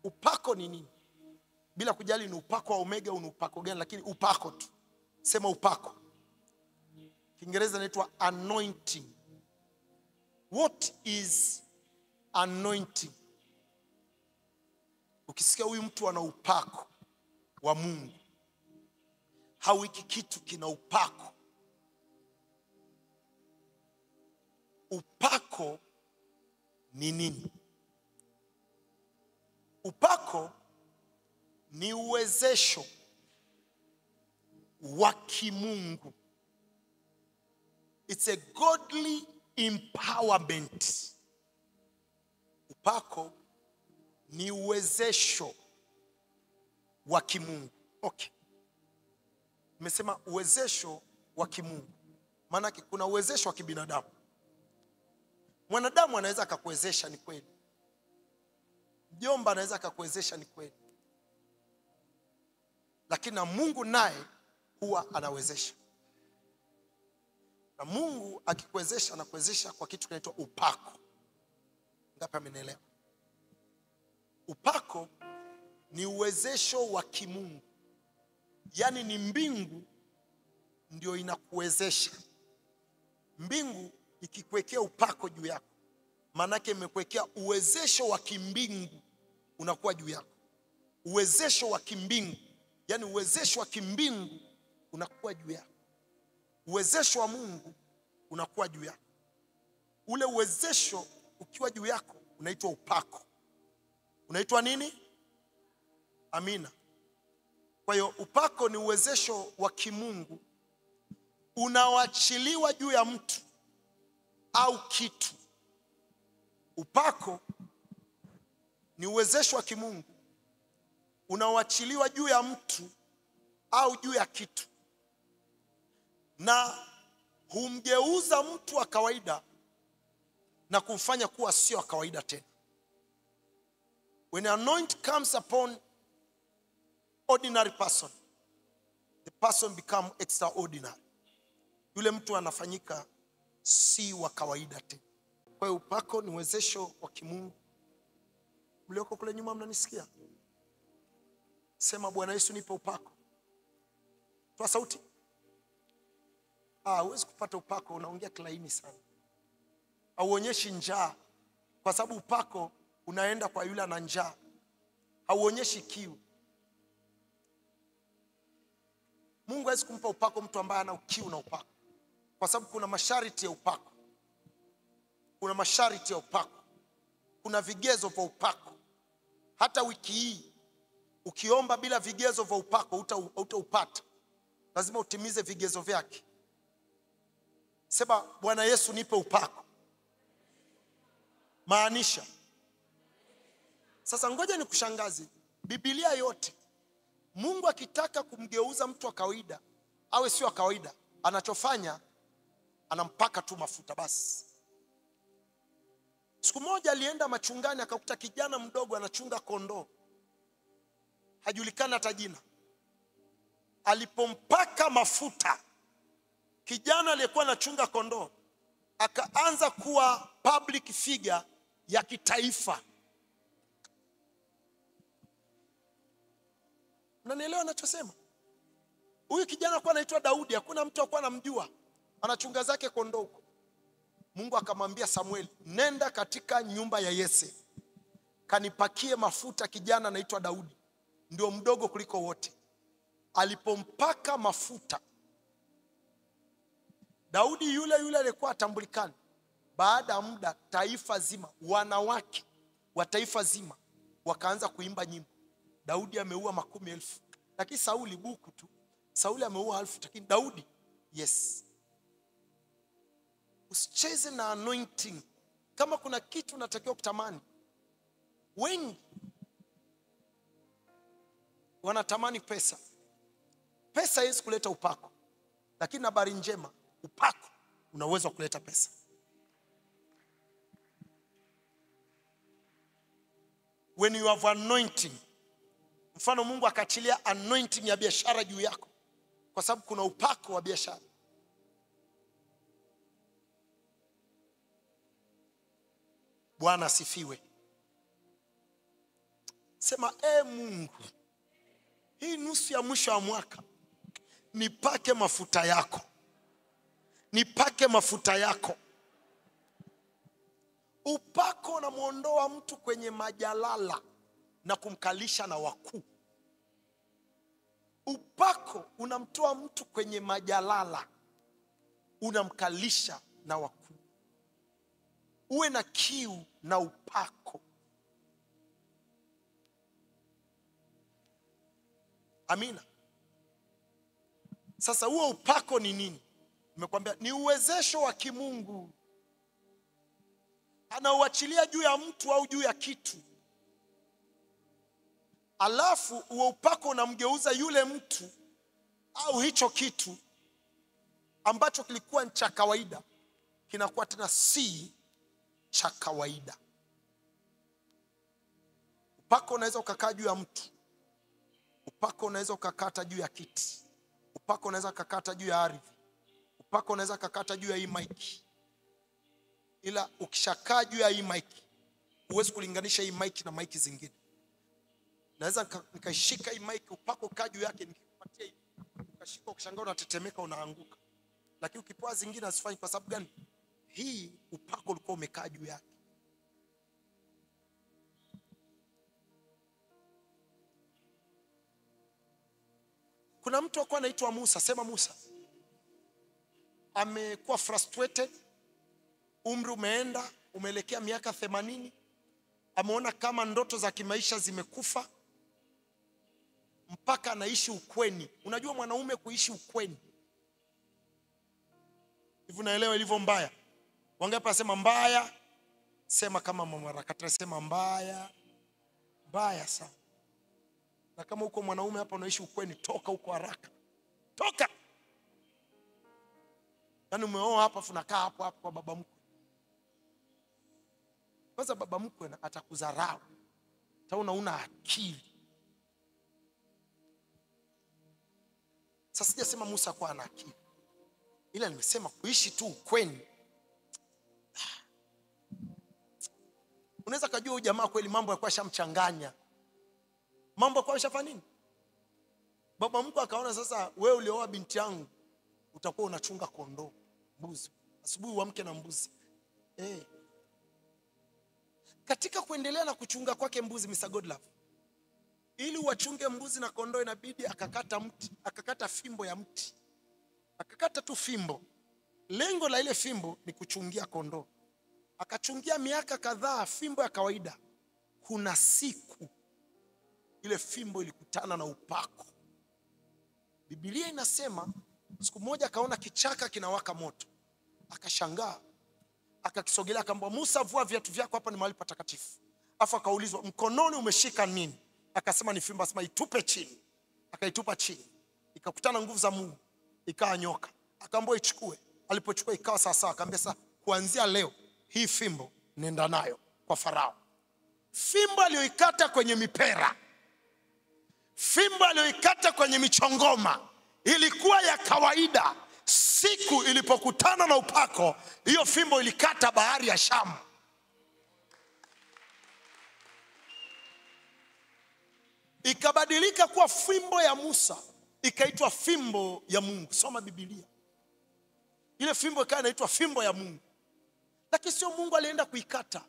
Upako ni nini? Bila kujali ni upako wa omega au ni upako gani, lakini upako tu. Sema upako. Kiingereza inaitwa anointing. What is anointing? Ukisikia huyu mtu ana upako wa Mungu, hau hiki kitu kina upako. Upako ni nini? Upako ni uwezesho wa kimungu. It's a godly empowerment. Upako ni uwezesho wa kimungu. Okay. Nimesema uwezesho wa kimungu. Maana kuna uwezesho wa kibinadamu. Mwanadamu anaweza akakuwezesha, ni kweli. Mjomba anaweza akakuwezesha, ni kweli. Lakini na Mungu naye huwa anawezesha. Na Mungu akikuwezesha, anakuwezesha kwa kitu kinaitwa upako. Ngapi amenielewa? Upako ni uwezesho wa kimungu. Yaani ni mbingu ndio inakuwezesha. Mbingu ikikuwekea upako juu yako, maana yake imekuwekea uwezesho wa kimbingu unakuwa juu yako. Uwezesho wa kimbingu, yani uwezesho wa kimbingu unakuwa juu yako. Uwezesho wa Mungu unakuwa juu yako. Ule uwezesho ukiwa juu yako unaitwa upako. Unaitwa nini? Amina. Kwa hiyo upako ni uwezesho wa kimungu unaoachiliwa juu ya mtu au kitu. Upako ni uwezesho wa kimungu unaoachiliwa juu ya mtu au juu ya kitu, na humgeuza mtu wa kawaida na kumfanya kuwa sio wa kawaida tena. When anointing comes upon ordinary person, the person become extraordinary. Yule mtu anafanyika si wa kawaida tena. Kwa hiyo upako ni uwezesho wa kimungu. Mlioko kule nyuma mnanisikia? Sema, Bwana Yesu nipe upako. Toa sauti. Huwezi kupata upako unaongea kilaini sana. Hauonyeshi njaa, kwa sababu upako unaenda kwa yule ana njaa. Hauonyeshi kiu. Mungu hawezi kumpa upako mtu ambaye ana kiu na upako, kwa sababu kuna masharti ya upako. Kuna masharti ya upako. Kuna vigezo vya upako. Hata wiki hii ukiomba bila vigezo vya upako hutaupata. Lazima utimize vigezo vyake. Sema, Bwana Yesu nipe upako. Maanisha. Sasa ngoja nikushangaze. Biblia yote, Mungu akitaka kumgeuza mtu wa kawaida awe sio wa kawaida, anachofanya anampaka tu mafuta basi. Siku moja alienda machungani, akakuta kijana mdogo anachunga kondoo. Hajulikana hata jina. Alipompaka mafuta, kijana aliyekuwa anachunga kondoo akaanza kuwa public figure ya kitaifa. Unanielewa ninachosema? Huyu kijana alikuwa anaitwa Daudi, hakuna mtu alikuwa anamjua. Anachunga zake kondoo. Mungu akamwambia Samuel, nenda katika nyumba ya Yese, kanipakie mafuta kijana anaitwa Daudi, ndio mdogo kuliko wote. Alipompaka mafuta, Daudi yule alikuwa atambulikana. Baada ya muda, taifa zima, wanawake wa taifa zima wakaanza kuimba nyimbo. Daudi ameua 10,000. Lakini Sauli buku tu. Sauli ameua 1000, lakini Daudi, yes. Usicheze na anointing. Kama kuna kitu unatakiwa kutamani, wengi wanatamani pesa. Pesa haiwezi kuleta upako. Lakini habari njema, upako una uwezo wa kuleta pesa. When you have anointing, mfano Mungu akachilia anointing ya biashara juu yako, kwa sababu kuna upako wa biashara. Bwana asifiwe. Sema Mungu, hii nusu ya mwisho wa mwaka nipake mafuta yako. Nipake mafuta yako. Upako unamuondoa mtu kwenye majalala na kumkalisha na wakuu. Upako unamtoa mtu kwenye majalala, unamkalisha na wakuu. Uwe na kiu na upako. Amina. Sasa huo upako ni nini? Nimekwambia ni uwezesho wa kimungu. Anauachilia juu ya mtu au juu ya kitu. Alafu huo upako unamgeuza yule mtu au hicho kitu ambacho kilikuwa cha kawaida kinakuwa tena si cha kawaida. Upako unaweza ukakaa juu ya mtu. Upako unaweza ukakata juu ya kiti. Upako unaweza ukakata juu ya ardhi. Upako unaweza ukakata juu ya hii mic. Ila ukishakaa juu ya hii mic, huwezi kulinganisha hii mic na mic zingine. Naweza nikaishika hii mic, upako kaa juu yake, nikikupatia hivi, ukashika ukishangaa unatetemeka unaanguka. Lakini ukipoa zingine asifanyi. Kwa sababu gani? Hii upako ulikuwa umekaa juu yake. Kuna mtu alikuwa anaitwa Musa. Sema Musa. Amekuwa frustrated. Umri umeenda, umeelekea miaka 80. Ameona kama ndoto za kimaisha zimekufa. Mpaka anaishi ukweni. Unajua mwanaume kuishi ukweni, hivi naelewa ilivyo mbaya. Wangapi wasema mbaya? Sema kama mama harakati sema mbaya. Mbaya sana. Na kama uko mwanaume hapa unaishi ukweni, toka huko haraka. Toka. Yaani umeoa hapa funakaa hapo hapo kwa baba mkwe. Kwanza baba mkwe atakudharau. Utaona una akili. Sasa sijasema Musa kwa ana akili. Ila nimesema kuishi tu ukweni. Unaweza kujua huyu jamaa kweli mambo yalikuwa shamchanganya. Mambo yalikuwa yashafanya nini? Baba mkwe akaona sasa wewe ulioa binti yangu utakuwa unachunga kondoo, mbuzi. Asubuhi uamke na mbuzi. Katika kuendelea na kuchunga kwake mbuzi, Mr. Godlove, ili wachunge mbuzi na kondoo inabidi akakata mti, akakata fimbo ya mti. Akakata tu fimbo. Lengo la ile fimbo ni kuchungia kondoo. Akachungia miaka kadhaa fimbo ya kawaida. Kuna siku ile fimbo ilikutana na upako. Biblia inasema siku moja akaona kichaka kinawaka moto. Akashangaa. Akakisogelea akamwambia Musa, vua viatu vyako, hapa ni mahali patakatifu. Afa akaulizwa mkononi umeshika nini? Akasema ni fimbo. Akasema itupe chini. Akaitupa chini. Ikakutana nguvu za Mungu. Ikawa nyoka. Akaambiwa ichukue. Alipochukua ikawa sawa sawa. Akamwambia sasa kuanzia leo hii fimbo nenda nayo kwa Farao. Fimbo aliyoikata kwenye mipera, fimbo aliyoikata kwenye michongoma ilikuwa ya kawaida. Siku ilipokutana na upako, hiyo fimbo ilikata bahari ya Shamu. Ikabadilika kuwa fimbo ya Musa, ikaitwa fimbo ya Mungu. Soma Biblia. Ile fimbo ikawa inaitwa fimbo ya Mungu. Lakini sio Mungu alienda kuikata.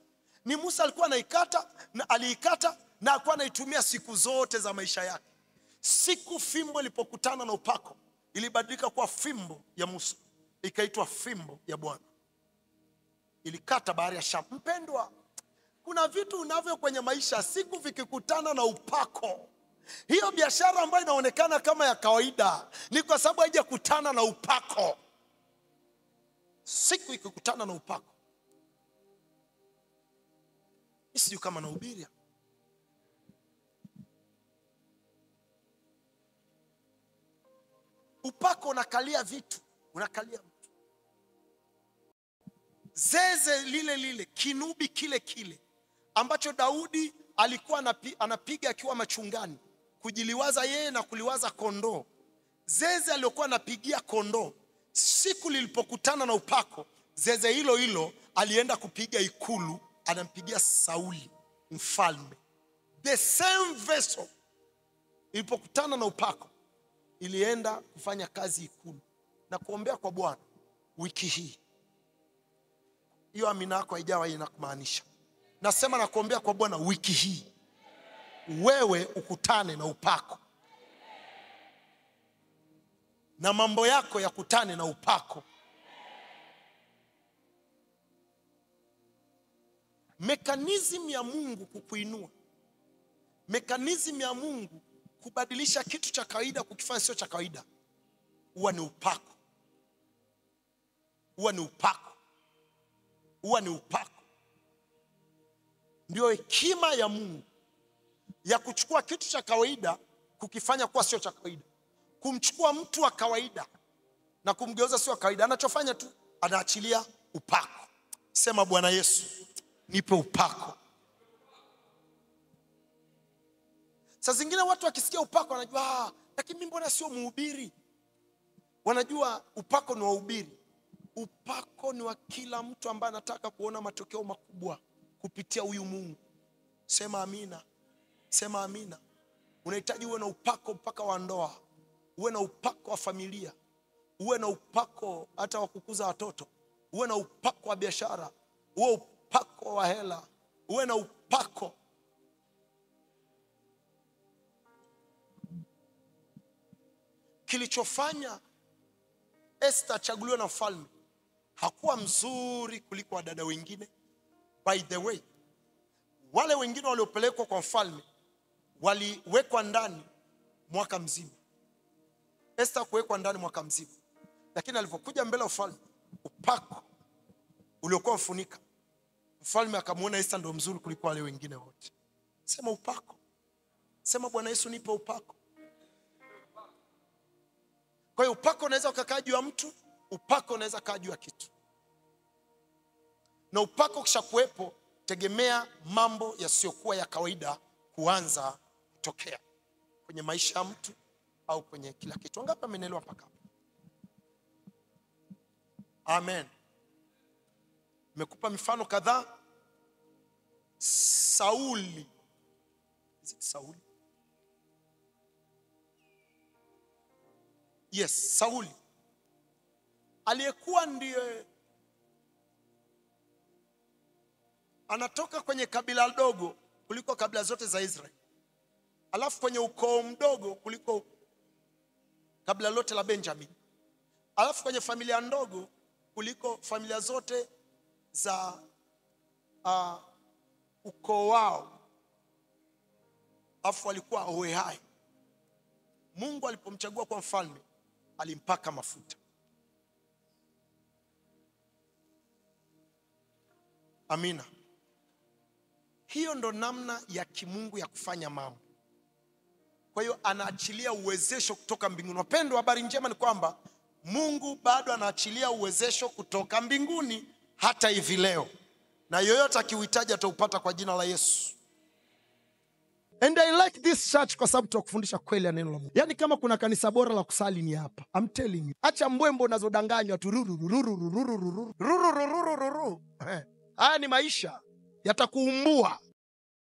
Ni Musa alikuwa anaikata, na aliikata na alikuwa anaitumia siku zote za maisha yake. Siku fimbo ilipokutana na upako, ilibadilika kuwa fimbo ya Musa, ikaitwa fimbo ya Bwana. Ilikata bahari ya Shamu. Mpendwa, kuna vitu unavyo kwenye maisha, siku vikikutana na upako, hiyo biashara ambayo inaonekana kama ya kawaida ni kwa sababu haijakutana na upako. Siku ikikutana na upako, sio kama nahubiria. Upako unakalia vitu, unakalia mtu. Zeze lile lile, kinubi kile kile ambacho Daudi alikuwa anapiga akiwa machungani, kujiliwaza yeye na kuliwaza kondoo. Zeze aliyokuwa anapigia kondoo, siku lilipokutana na upako, zeze hilo hilo alienda kupiga ikulu, anampigia Sauli mfalme. the same vessel ilipokutana na upako ilienda kufanya kazi Ikulu. Na kuombea kwa Bwana wiki hii, hiyo amina yako haijawa inakumaanisha. Nasema na kuombea kwa Bwana wiki hii wewe ukutane na upako, na mambo yako yakutane na upako. Mekanizmu ya Mungu kukuinua, mekanizmu ya Mungu kubadilisha kitu cha kawaida kukifanya sio cha kawaida, huwa ni upako. Huwa ni upako. Huwa ni upako. Ndio hekima ya Mungu ya kuchukua kitu cha kawaida kukifanya kuwa sio cha kawaida. Kumchukua mtu wa kawaida na kumgeuza sio kawaida. Anachofanya tu anaachilia upako. Sema Bwana Yesu, nipe upako. Saa zingine watu wakisikia upako wanajua lakini mimi mbona sio mhubiri? Wanajua upako ni wa uhubiri. Upako ni wa kila mtu ambaye anataka kuona matokeo makubwa kupitia huyu Mungu. Sema amina. Sema amina. Unahitaji uwe na upako mpaka wa ndoa, uwe na upako wa familia, uwe na upako hata wa kukuza watoto, uwe na upako wa biashara, uwe upako wa hela, uwe na upako. Kilichofanya Esther chaguliwe na mfalme hakuwa mzuri kuliko wadada wengine. By the way, wale wengine waliopelekwa kwa mfalme waliwekwa ndani mwaka mzima. Esther kuwekwa ndani mwaka mzima. Lakini alipokuja mbele ya mfalme, upako uliokuwa mfunika, mfalme akamuona Esther ndio mzuri kuliko wale wengine wote. Sema upako. Sema Bwana Yesu, nipe upako. Kwa hiyo upako unaweza ukakaa juu ya mtu, upako unaweza kaa juu ya kitu. Na upako kisha kuwepo, tegemea mambo yasiyokuwa ya kawaida kuanza kutokea kwenye maisha ya mtu au kwenye kila kitu. Wangapi amenielewa mpaka hapa? Amen. Nimekupa mifano kadhaa. Sauli. Sauli. Yes, Sauli. Aliyekuwa ndiye anatoka kwenye kabila dogo kuliko kabila zote za Israeli. Alafu kwenye ukoo mdogo kuliko kabila lote la Benjamin. Alafu kwenye familia ndogo kuliko familia zote za ukoo wao. Alafu alikuwa hoehai. Mungu alipomchagua kwa mfalme alimpaka mafuta. Amina. Hiyo ndo namna ya kimungu ya kufanya mambo. Kwa hiyo anaachilia uwezesho kutoka mbinguni. Wapendwa, habari njema ni kwamba Mungu bado anaachilia uwezesho kutoka mbinguni hata hivi leo. Na yoyote akiuhitaji ataupata kwa jina la Yesu. And I like this church kwa sababu tutakufundisha kweli ya neno la Mungu. Yaani kama kuna kanisa bora la kusali ni hapa. I'm telling you. Acha mbwembo unazodanganywa tu. Haya ni maisha. Yatakuumbua.